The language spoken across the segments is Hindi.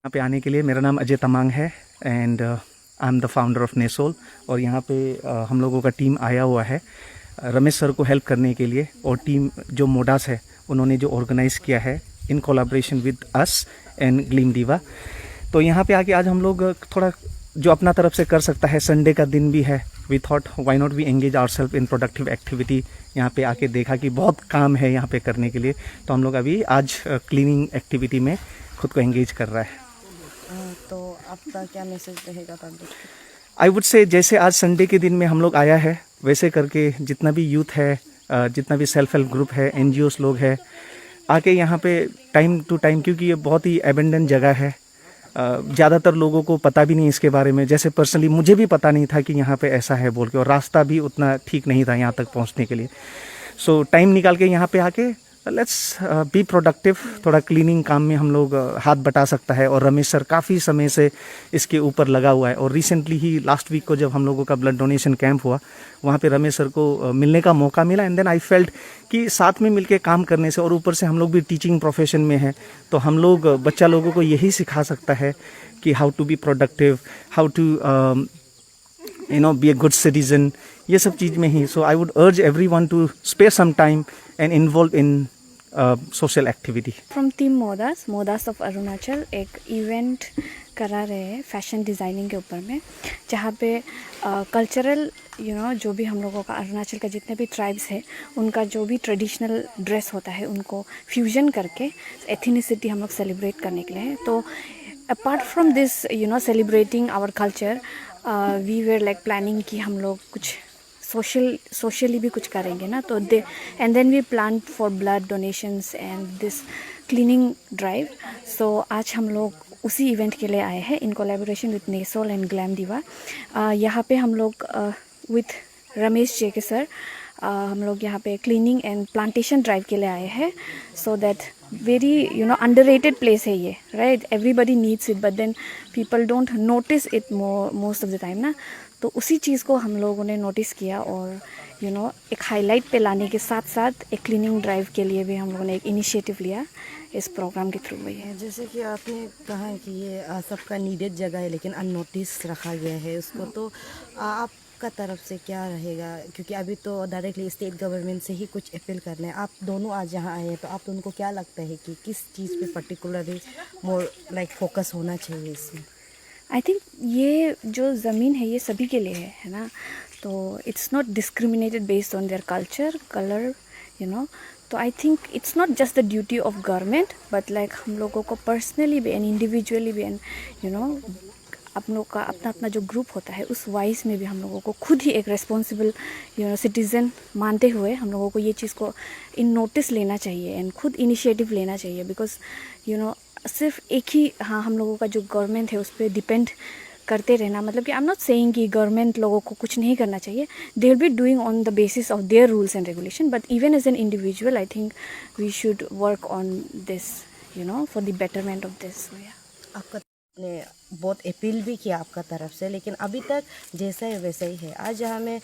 यहाँ पे आने के लिए मेरा नाम अजय तमांग है and I am the founder of Nesol. और यहाँ पे हम लोगों का टीम आया हुआ है रमेश सर को हेल्प करने के लिए। और टीम जो मोडास है उन्होंने जो ऑर्गेनाइज़ किया है इन collaboration with us and gleam दीवा। तो यहाँ पे आके आज हम लोग थोड़ा जो अपना तरफ से कर सकता है, संडे का दिन भी है, we thought why not we engage ourselves in productive activity. यहाँ पे आके देखा कि बहुत काम है यहाँ पे करने के लिए, तो हम लोग अभी आज क्लीनिंग एक्टिविटी में खुद को एंगेज कर रहा है। तो आपका क्या मैसेज रहेगा पब्लिक? आई वुड से जैसे आज संडे के दिन में हम लोग आया है, वैसे करके जितना भी यूथ है, जितना भी सेल्फ हेल्प ग्रुप है, NGOs लोग हैं, आके यहाँ पे टाइम टू टाइम, क्योंकि ये बहुत ही एबेंडन जगह है, ज़्यादातर लोगों को पता भी नहीं इसके बारे में। जैसे पर्सनली मुझे भी पता नहीं था कि यहाँ पे ऐसा है बोल के, और रास्ता भी उतना ठीक नहीं था यहाँ तक पहुँचने के लिए। सो टाइम निकाल के यहाँ पे आके लेट्स बी प्रोडक्टिव। थोड़ा क्लीनिंग काम में हम लोग हाथ बटा सकता है। और रमेश सर काफ़ी समय से इसके ऊपर लगा हुआ है। और रिसेंटली ही लास्ट वीक को जब हम लोगों का ब्लड डोनेशन कैंप हुआ, वहाँ पे रमेश सर को मिलने का मौका मिला। एंड देन आई फेल्ट कि साथ में मिलके काम करने से, और ऊपर से हम लोग भी टीचिंग प्रोफेशन में हैं, तो हम लोग बच्चा लोगों को यही सिखा सकता है कि how to be productive, how to be a good citizen, ये सब चीज़ में ही। So I would urge everyone to spare some time and involve in social activity. From team Modas of Arunachal एक इवेंट करा रहे हैं फैशन डिज़ाइनिंग के ऊपर में, जहाँ पे कल्चरल जो भी हम लोगों का अरुणाचल का जितने भी ट्राइब्स है उनका जो भी ट्रेडिशनल ड्रेस होता है उनको फ्यूजन करके एथनिसिटी हम लोग सेलिब्रेट करने के लिए हैं। तो apart from this celebrating our culture, we were like planning कि हम लोग कुछ सोशली भी कुछ करेंगे ना, तो and then we plan for blood donations and this cleaning drive. सो आज हम लोग उसी इवेंट के लिए आए हैं in collaboration with Nesol and glam diva. यहाँ पे हम लोग विथ रमेश जे के सर हम लोग यहाँ पे क्लीनिंग एंड प्लांटेशन ड्राइव के लिए आए हैं। So that very underrated place है ये, right? Everybody needs it but then people don't notice it most of the time ना। तो उसी चीज़ को हम लोगों ने नोटिस किया और एक हाईलाइट पे लाने के साथ साथ एक क्लीनिंग ड्राइव के लिए भी हम लोगों ने एक इनिशिएटिव लिया इस प्रोग्राम के थ्रू। वही है, जैसे कि आपने कहा कि ये सबका नीडेड जगह है लेकिन अननोटिस रखा गया है उसको, तो आपका तरफ से क्या रहेगा? क्योंकि अभी तो डायरेक्टली स्टेट गवर्नमेंट से ही कुछ अपील करना है। आप दोनों आज यहाँ आए हैं, तो आप उनको क्या लगता है कि किस चीज़ पे पर्टिकुलरली मोर लाइक फोकस होना चाहिए इसमें? आई थिंक ये जो ज़मीन है ये सभी के लिए है ना, तो it's not discriminated based on their culture colour तो I think it's not just the duty of government but like हम लोगों को पर्सनली भी एंड इंडिविजुअली भी एंड आप लोग का अपना अपना जो ग्रुप होता है उस वाइज में भी हम लोगों को खुद ही एक रेस्पॉन्सिबल सिटीज़न मानते हुए हम लोगों को ये चीज़ को इन नोटिस लेना चाहिए एंड खुद इनिशिएटिव लेना चाहिए। बिकॉज सिर्फ एक ही हम लोगों का जो गवर्नमेंट है उस पर डिपेंड करते रहना, मतलब कि आई एम नॉट सेइंग कि गवर्नमेंट लोगों को कुछ नहीं करना चाहिए, they will be doing on the basis of their rules and regulation, but even as an individual I think we should work on this for the betterment of this. आपका ने बहुत अपील भी किया आपका तरफ से, लेकिन अभी तक जैसा है वैसा ही है। आज हमें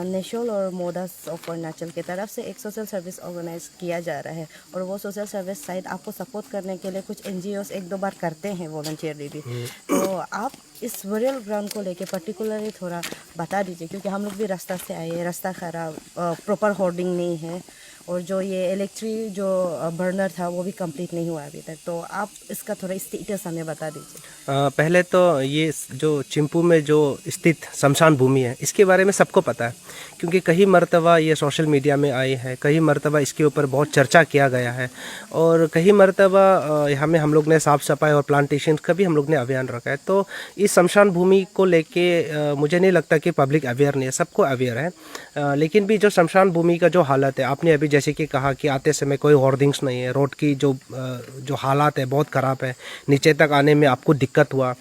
नेशोल और मोडास ऑफ अरुणाचल की तरफ से एक सोशल सर्विस ऑर्गेनाइज किया जा रहा है, और वो सोशल सर्विस साइड आपको सपोर्ट करने के लिए कुछ NGOs एक दो बार करते हैं वॉलंटियरली भी। तो आप इस बरियल ग्राउंड को लेके पर्टिकुलरली थोड़ा बता दीजिए, क्योंकि हम लोग भी रास्ता से आए हैं, रास्ता खराब, प्रॉपर होर्डिंग नहीं है, और जो ये इलेक्ट्रिक जो बर्नर था वो भी कंप्लीट नहीं हुआ अभी तक। तो आप इसका थोड़ा स्टेटस हमें बता दीजिए। पहले तो ये जो चिंपू में जो स्थित शमशान भूमि है इसके बारे में सबको पता है, क्योंकि कई मरतबा ये सोशल मीडिया में आई है, कई मरतबा इसके ऊपर बहुत चर्चा किया गया है, और कई मरतबा हम लोग ने साफ़ सफाई और प्लांटेशन का भी हम लोग ने अभियान रखा है। तो इस शमशान भूमि को लेके मुझे नहीं लगता कि पब्लिक अवेयर नहीं है, सबको अवेयर है। लेकिन भी जो शमशान भूमि का जो हालत है, आपने अभी जैसे कि कहा कि आते समय कोई होर्डिंग्स नहीं है, रोड की जो हालात है बहुत ख़राब है, नीचे तक आने में आपको दिक्कत हुआ,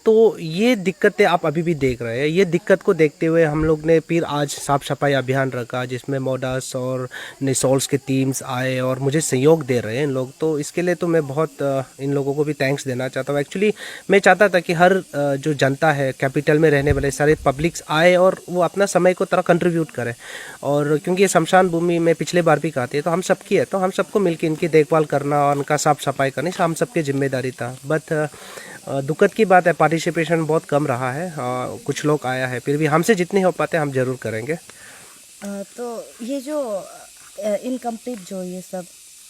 तो ये दिक्कतें आप अभी भी देख रहे हैं। ये दिक्कत को देखते हुए हम लोग ने फिर आज साफ़ सफाई अभियान रखा, जिसमें मोडास और नेसोल्स के टीम्स आए और मुझे सहयोग दे रहे हैं इन लोग। तो इसके लिए तो मैं बहुत इन लोगों को भी थैंक्स देना चाहता हूँ। एक्चुअली मैं चाहता था कि हर जो जनता है, कैपिटल में रहने वाले सारे पब्लिक्स आए और वो अपना समय को तरह कंट्रीब्यूट करें, और क्योंकि ये शमशान भूमि में पिछले बार भी कहते हैं तो हम सबकी है, तो हम सबको मिलकर इनकी देखभाल करना और उनका साफ़ सफाई करनी हम सबकी जिम्मेदारी था। बट दुखद की बात है, पार्टिसिपेशन बहुत कम रहा है। कुछ लोग आया है, फिर भी हमसे जितने हो पाते हम ज़रूर करेंगे। तो ये जो इनकम्प्लीट जो ये सब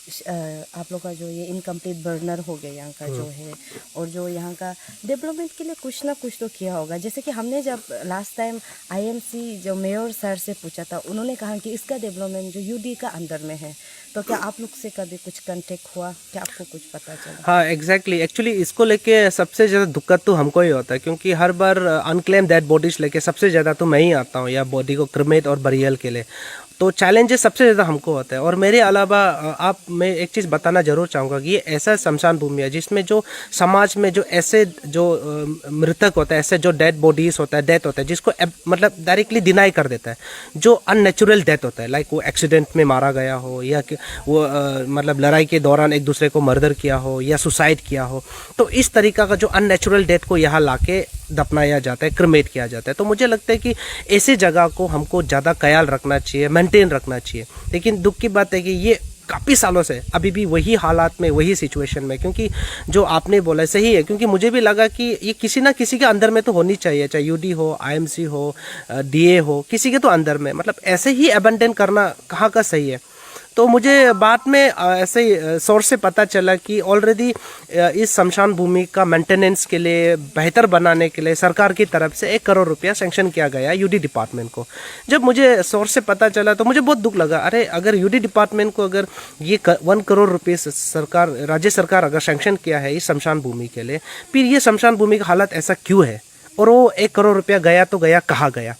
आप लोग का जो ये इनकम्प्लीट बर्नर हो गया यहाँ का जो है, और जो यहाँ का डेवलपमेंट के लिए कुछ ना कुछ तो किया होगा। जैसे कि हमने जब लास्ट टाइम आईएमसी जो मेयर सर से पूछा था, उन्होंने कहा कि इसका डेवलपमेंट जो यूडी का अंदर में है। तो क्या आप लोग से कभी कुछ कांटेक्ट हुआ, क्या आपको कुछ पता चला? हाँ एग्जैक्टली, एक्चुअली इसको लेके सबसे ज़्यादा दिक्कत तो हमको ही होता है, क्योंकि हर बार अनक्लेम डेड बॉडीज लेके सबसे ज़्यादा तो मैं ही आता हूँ या बॉडी को क्रिमेट और बरियल के लिए। तो चैलेंजेस सबसे ज़्यादा हमको होता है। और मेरे अलावा आप मैं एक चीज़ बताना ज़रूर चाहूँगा कि ये ऐसा शमशान भूमि है जिसमें जो समाज में जो ऐसे जो मृतक होता है, ऐसे जो डेड बॉडीज होता है, डेथ होता है, जिसको मतलब डायरेक्टली डिनाई कर देता है, जो अननेचुरल डेथ होता है, लाइक वो एक्सीडेंट में मारा गया हो, या वो मतलब लड़ाई के दौरान एक दूसरे को मर्डर किया हो, या सुसाइड किया हो। तो इस तरीका का जो अननेचुरल डेथ को यहाँ लाके दफनाया जाता है, क्रिमेट किया जाता है। तो मुझे लगता है कि ऐसी जगह को हमको ज़्यादा ख्याल रखना चाहिए, मेंटेन रखना चाहिए। लेकिन दुख की बात है कि ये काफ़ी सालों से अभी भी वही हालात में, वही सिचुएशन में, क्योंकि जो आपने बोला सही है। क्योंकि मुझे भी लगा कि ये किसी ना किसी के अंदर में तो होनी चाहिए, चाहे यूडी हो, आईएमसी हो, डीए हो, किसी के तो अंदर में, मतलब ऐसे ही अबंडन करना कहाँ का सही है। तो मुझे बाद में ऐसे ही सोर्स से पता चला कि ऑलरेडी इस शमशान भूमि का मेंटेनेंस के लिए, बेहतर बनाने के लिए सरकार की तरफ से 1 करोड़ रुपया सैंक्शन किया गया यूडी डिपार्टमेंट को। जब मुझे सोर्स से पता चला तो मुझे बहुत दुख लगा। अरे अगर यूडी डिपार्टमेंट को अगर ये 1 करोड़ रुपये सरकार, राज्य सरकार अगर सैंक्शन किया है इस शमशान भूमि के लिए, फिर ये शमशान भूमि का हालत ऐसा क्यों है? और वो 1 करोड़ रुपया गया तो गया कहाँ गया?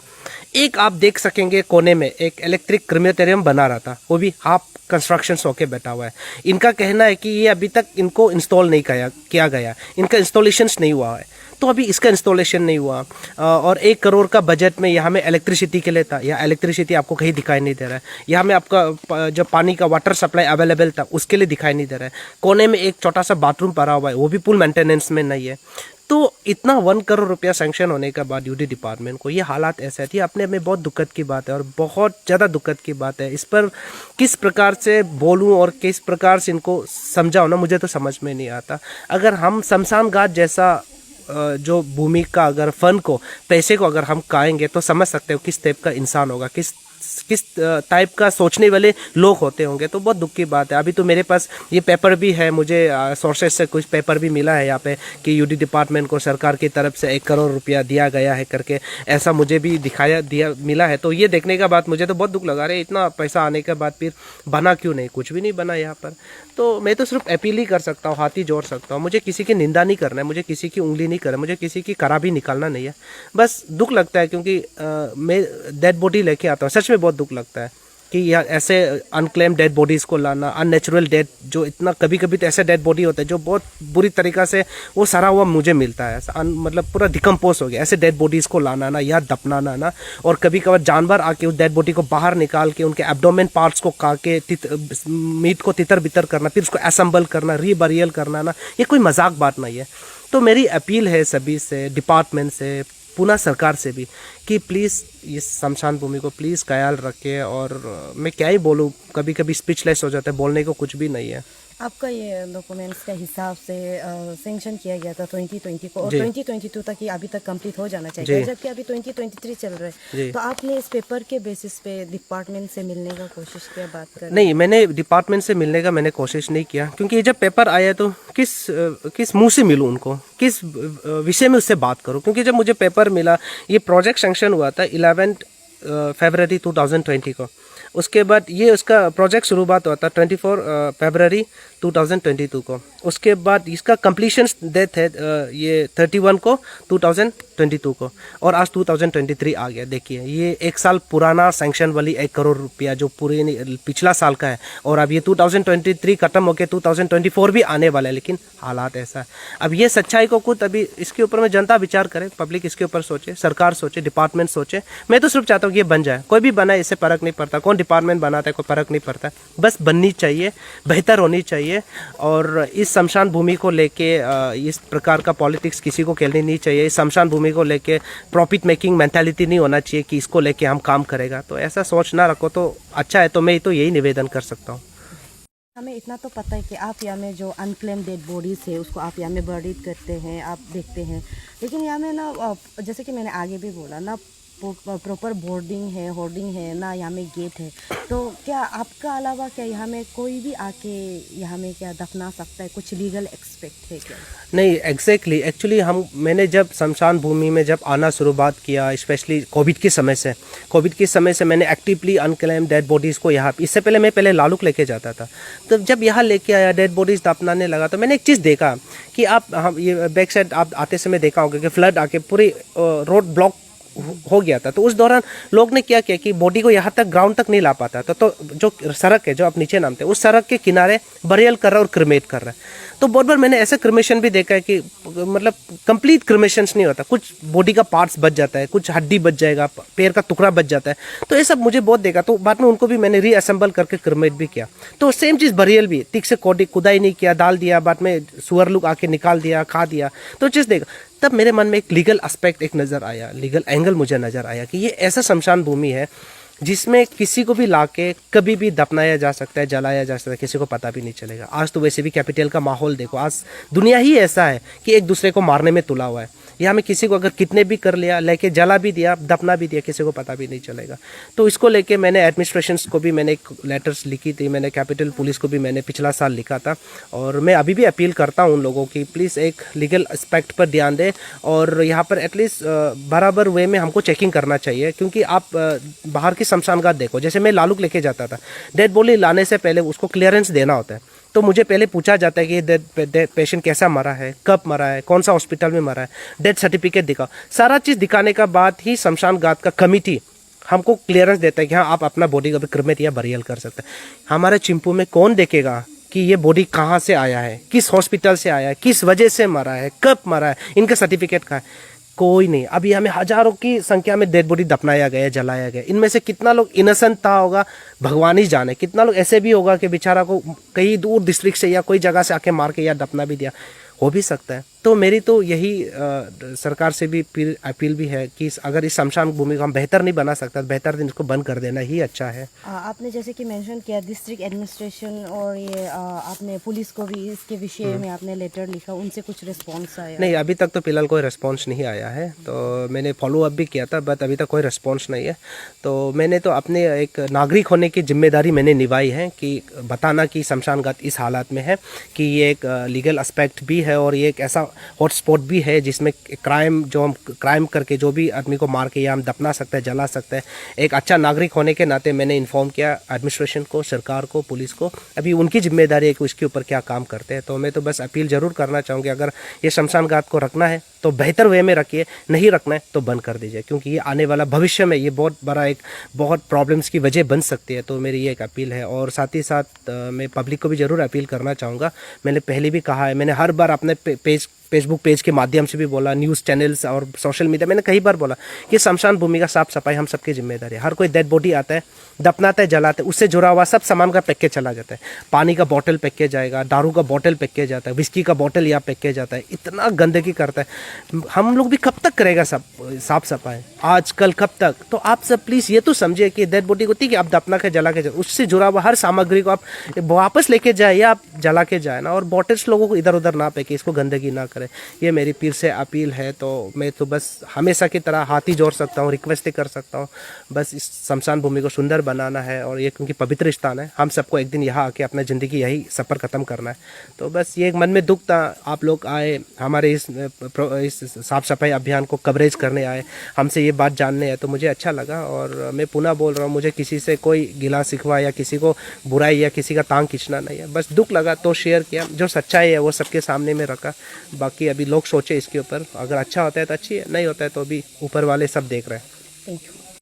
एक आप देख सकेंगे कोने में एक इलेक्ट्रिक क्रिमेटेरियम बना रहा था, वो भी हाफ कंस्ट्रक्शन होके बैठा हुआ है। इनका कहना है कि ये अभी तक इनको इंस्टॉल नहीं किया गया, इनका इंस्टॉलेशंस नहीं हुआ है। तो अभी इसका इंस्टॉलेशन नहीं हुआ। और 1 करोड़ का बजट में यहाँ में इलेक्ट्रिसिटी के लिए था, या इलेक्ट्रिसिटी आपको कहीं दिखाई नहीं दे रहा है। यहाँ में आपका जो पानी का वाटर सप्लाई अवेलेबल था उसके लिए दिखाई नहीं दे रहा है। कोने में एक छोटा सा बाथरूम पड़ा हुआ है, वो भी फुल मेंटेनेंस में नहीं है। तो इतना 1 करोड़ रुपया सैंक्शन होने के बाद यूडी डिपार्टमेंट को ये हालात ऐसे थी, अपने में बहुत दुखद की बात है और बहुत ज़्यादा दुखद की बात है। इस पर किस प्रकार से बोलूं और किस प्रकार से इनको समझाऊं ना, मुझे तो समझ में नहीं आता। अगर हम शमशान घाट जैसा जो भूमि का अगर फंड को, पैसे को अगर हम खाएंगे तो समझ सकते हो किस टाइप का इंसान होगा, किस टाइप का सोचने वाले लोग होते होंगे। तो बहुत दुख की बात है। अभी तो मेरे पास ये पेपर भी है, मुझे सोर्सेस से कुछ पेपर भी मिला है यहाँ पे कि यूडी डिपार्टमेंट को सरकार की तरफ से 1 करोड़ रुपया दिया गया है करके, ऐसा मुझे भी मिला है। तो ये देखने का बाद मुझे तो बहुत दुख लगा रहे, इतना पैसा आने के बाद फिर बना क्यों नहीं? कुछ भी नहीं बना यहाँ पर। तो मैं तो सिर्फ अपील ही कर सकता हूँ, हाथ ही जोड़ सकता हूँ। मुझे किसी की निंदा नहीं करना है, मुझे किसी की उंगली नहीं करना है, मुझे किसी की खराबी निकालना नहीं है। बस दुख लगता है क्योंकि मैं डेड बॉडी लेके आता हूँ, सच में बहुत दुख लगता है कि यार ऐसे अनक्लेम डेड बॉडीज़ को लाना, अननेचुरल डेड, जो इतना कभी कभी तो ऐसे डेड बॉडी होता है जो बहुत बुरी तरीक़ा से वो सड़ा हुआ मुझे मिलता है, मतलब पूरा डिकम्पोज हो गया। ऐसे डेड बॉडीज़ को लाना ना, या दफनाना ना, और कभी कभार जानवर आके उस डेड बॉडी को बाहर निकाल के उनके एब्डोमेन पार्ट्स को खा के मीट को तितर बितर करना, फिर उसको असेंबल करना, रीबरियल करना ना, ये कोई मजाक बात नहीं है। तो मेरी अपील है सभी से, डिपार्टमेंट से, पुनः सरकार से भी, कि प्लीज़ इस शमशान भूमि को प्लीज़ ख्याल रखें। और मैं क्या ही बोलूँ, कभी कभी स्पीचलेस हो जाता है, बोलने को कुछ भी नहीं है। आपका ये डॉक्यूमेंट्स के हिसाब से सैंक्शन किया गया था 2020 को, और 2022 तक ये अभी तक कंप्लीट हो जाना चाहिए, जबकि अभी 2023 चल रहा है। तो आपने इस पेपर के बेसिस पे डिपार्टमेंट से मिलने का कोशिश किया, बात कर? नहीं, मैंने डिपार्टमेंट से मिलने का मैंने कोशिश नहीं किया, क्योंकि ये जब पेपर आया तो किस मुंह से मिलूँ उनको, किस विषय में उससे बात करूँ। क्योंकि जब मुझे पेपर मिला, ये प्रोजेक्ट सैंक्शन हुआ था 11 फरवरी 2020 को। उसके बाद ये उसका प्रोजेक्ट शुरुआत हुआ था 24 फरवरी 2022 को। उसके बाद इसका कंप्लीशन डेट है ये 31 को 2022 को, और आज 2023 आ गया। देखिए ये 1 साल पुराना सैंक्शन वाली 1 करोड़ रुपया जो पूरे पिछला साल का है, और अब ये 2023 खत्म होकर 2024 भी आने वाला है, लेकिन हालात ऐसा है। अब ये सच्चाई को खुद अभी इसके ऊपर में जनता विचार करे, पब्लिक इसके ऊपर सोचे, सरकार सोचे, डिपार्टमेंट सोचे। मैं तो सिर्फ चाहता हूँ कि ये बन जाए, कोई भी बनाए इससे फर्क नहीं पड़ता, कौन डिपार्टमेंट बनाता है कोई फर्क नहीं पड़ता, बस बननी चाहिए, बेहतर होनी चाहिए। और इस शमशान भूमि को लेके इस प्रकार का पॉलिटिक्स किसी को खेलनी नहीं चाहिए। इस शमशान भूमि को लेके प्रॉफिट मेकिंग मेंटालिटी नहीं होना चाहिए कि इसको लेके हम काम करेगा, तो ऐसा सोच ना रखो तो अच्छा है। तो मैं तो यही निवेदन कर सकता हूँ। हमें इतना तो पता है कि आप यहाँ में जो अनक्लेम डेड बॉडीज़ है उसको आप यहाँ में बरीड करते हैं, आप देखते हैं, लेकिन यहाँ में ना जैसे कि मैंने आगे भी बोला ना, प्रॉपर बोर्डिंग है, होर्डिंग है ना, यहाँ में गेट है। तो क्या आपका अलावा क्या यहाँ में कोई भी आके यहाँ में क्या दफना सकता है? कुछ लीगल एक्सपेक्ट है क्या? नहीं, एग्जैक्टली एक्चुअली मैंने जब शमशान भूमि में जब आना शुरुआत किया, स्पेशली कोविड के समय से मैंने एक्टिवली अनक्लेम डेड बॉडीज़ को यहाँ, इससे पहले मैं लालुक लेके जाता था, तो जब यहाँ लेके आया डेड बॉडीज़ दफनाने लगा, तो मैंने एक चीज़ देखा कि हम ये बैक साइड आप आते समय देखा होगा कि फ्लड आके पूरी रोड ब्लॉक हो गया था। तो उस दौरान लोग ने क्या किया कि बॉडी को यहाँ तक ग्राउंड तक नहीं ला पाता था, तो जो सड़क है जो आप नीचे नामते हैं, उस सड़क के किनारे बरियल कर रहा है और क्रिमेट कर रहा है। तो बहुत बार मैंने ऐसा क्रिमेशन भी देखा है कि मतलब कंप्लीट क्रिमेशंस नहीं होता, कुछ बॉडी का पार्ट्स बच जाता है, कुछ हड्डी बच जाएगा, पैर का टुकड़ा बच जाता है। तो ये सब मुझे बहुत देखा, तो बाद में उनको भी मैंने रीअसेंबल करके क्रिमेट भी किया। तो सेम चीज़ बरियल भी ठीक से खुदाई नहीं किया, डाल दिया, बाद में सुअर लोग आके निकाल दिया, खा दिया, तो चीज़ देखा। तब मेरे मन में एक लीगल एस्पेक्ट एक नज़र आया, लीगल एंगल मुझे नज़र आया कि ये ऐसा शमशान भूमि है जिसमें किसी को भी लाके कभी भी दफनाया जा सकता है, जलाया जा सकता है, किसी को पता भी नहीं चलेगा। आज तो वैसे भी कैपिटल का माहौल देखो, आज दुनिया ही ऐसा है कि एक दूसरे को मारने में तुला हुआ है। यहाँ में किसी को अगर कितने भी कर लिया, लेके जला भी दिया, दफना भी दिया, किसी को पता भी नहीं चलेगा। तो इसको लेके मैंने एडमिनिस्ट्रेशंस को भी मैंने एक लेटर्स लिखी थी, मैंने कैपिटल पुलिस को भी मैंने पिछला साल लिखा था, और मैं अभी भी अपील करता हूँ उन लोगों की, प्लीज़ एक लीगल एस्पेक्ट पर ध्यान दें, और यहाँ पर एटलीस्ट बराबर वे में हमको चेकिंग करना चाहिए। क्योंकि आप बाहर की शमशान घाट देखो, जैसे मैं लालुक लेके जाता था, डेड बॉडी लाने से पहले उसको क्लियरेंस देना होता है। तो मुझे पहले पूछा जाता है कि डेड पेशेंट कैसा मरा है, कब मरा है, कौन सा हॉस्पिटल में मरा है, डेथ सर्टिफिकेट दिखाओ। सारा चीज़ दिखाने का बाद ही शमशान घाट का कमिटी हमको क्लियरेंस देता है कि हाँ आप अपना बॉडी का भी क्रिमेट या बरियल कर सकते हैं। हमारे चिंपू में कौन देखेगा कि ये बॉडी कहाँ से आया है, किस हॉस्पिटल से आया है, किस वजह से मरा है, कब मरा है, इनका सर्टिफिकेट कहाँ है? कोई नहीं। अभी हमें हजारों की संख्या में डेड बॉडी दफनाया गया, जलाया गया। इनमें से कितना लोग इनोसेंट था होगा भगवान ही जाने, कितना लोग ऐसे भी होगा कि बेचारा को कहीं दूर डिस्ट्रिक्ट से या कोई जगह से आके मार के या दफना भी दिया, हो भी सकता है। तो मेरी तो यही सरकार से भी अपील भी है कि अगर इस शमशान भूमि को हम बेहतर नहीं बना सकता, बेहतर दिन इसको बंद कर देना ही अच्छा है। आपने जैसे कि मेंशन किया डिस्ट्रिक्ट एडमिनिस्ट्रेशन और ये आपने पुलिस को भी इसके विषय में आपने लेटर लिखा, उनसे कुछ रिस्पॉन्स आया? नहीं, अभी तक तो फिलहाल कोई रिस्पॉन्स नहीं आया है। तो मैंने फॉलो अप भी किया था, बट अभी तक कोई रिस्पॉन्स नहीं है। तो मैंने तो अपने एक नागरिक होने की जिम्मेदारी मैंने निभाई है कि बताना कि शमशान घाट इस हालात में है कि ये एक लीगल एस्पेक्ट भी है और ये एक ऐसा हॉटस्पॉट भी है जिसमें क्राइम जो हम क्राइम करके जो भी आदमी को मार के या हम दफना सकते हैं, जला सकते हैं। एक अच्छा नागरिक होने के नाते मैंने इन्फॉर्म किया एडमिनिस्ट्रेशन को, सरकार को, पुलिस को। अभी उनकी जिम्मेदारी है कि उसके ऊपर क्या काम करते हैं। तो मैं तो बस अपील ज़रूर करना चाहूँगी, अगर ये शमशान घाट को रखना है तो बेहतर वे में रखिए, नहीं रखना है तो बंद कर दीजिए, क्योंकि ये आने वाला भविष्य में ये बहुत बड़ा एक बहुत प्रॉब्लम्स की वजह बन सकती है। तो मेरी ये एक अपील है। और साथ ही साथ मैं पब्लिक को भी ज़रूर अपील करना चाहूँगा, मैंने पहले भी कहा है, मैंने हर बार अपने फेसबुक पेज के माध्यम से भी बोला, न्यूज़ चैनल्स और सोशल मीडिया मैंने कई बार बोला कि शमशान भूमि का साफ सफाई हम सबकी जिम्मेदारी है। हर कोई डेड बॉडी आता है, दफनाता है, जलाता है, उससे जुड़ा हुआ सब सामान का पैकेज चला जाता है। पानी का बोतल पैकेज जाएगा, दारू का बोतल पैकेज जाता है, विस्की का बोतल यहाँ पैकेज जाता है। इतना गंदगी करता है, हम लोग भी कब तक करेगा सब साफ सफाई, आजकल कब तक? तो आप सब प्लीज़ ये तो समझिए कि डेड बॉडी को ठीक है आप दफना के जला के उससे जुड़ा हुआ हर सामग्री को आप वापस लेके जाए या आप जला के जाए ना, और बॉटल्स लोगों को इधर उधर ना फेंके, इसको गंदगी ना करें। ये मेरी पीर से अपील है। तो मैं तो बस हमेशा की तरह हाथ ही जोड़ सकता हूँ, रिक्वेस्ट ही कर सकता हूँ, बस इस शमशान भूमि को सुंदर बनाना है। और ये क्योंकि पवित्र स्थान है, हम सबको एक दिन यहाँ आके अपना ज़िंदगी यही सफ़र ख़त्म करना है। तो बस ये एक मन में दुख था, आप लोग आए हमारे इस साफ़ सफाई अभियान को कवरेज करने आए, हमसे ये बात जानने आए, तो मुझे अच्छा लगा। और मैं पुनः बोल रहा हूँ, मुझे किसी से कोई गिला शिकवा या किसी को बुराई या किसी का टांग खींचना नहीं है, बस दुख लगा तो शेयर किया। जो सच्चाई है वो सबके सामने में रखा। बाकी अभी लोग सोचे इसके ऊपर, अगर अच्छा होता है तो अच्छी है, नहीं होता है तो भी ऊपर वाले सब देख रहे हैं। Thank you.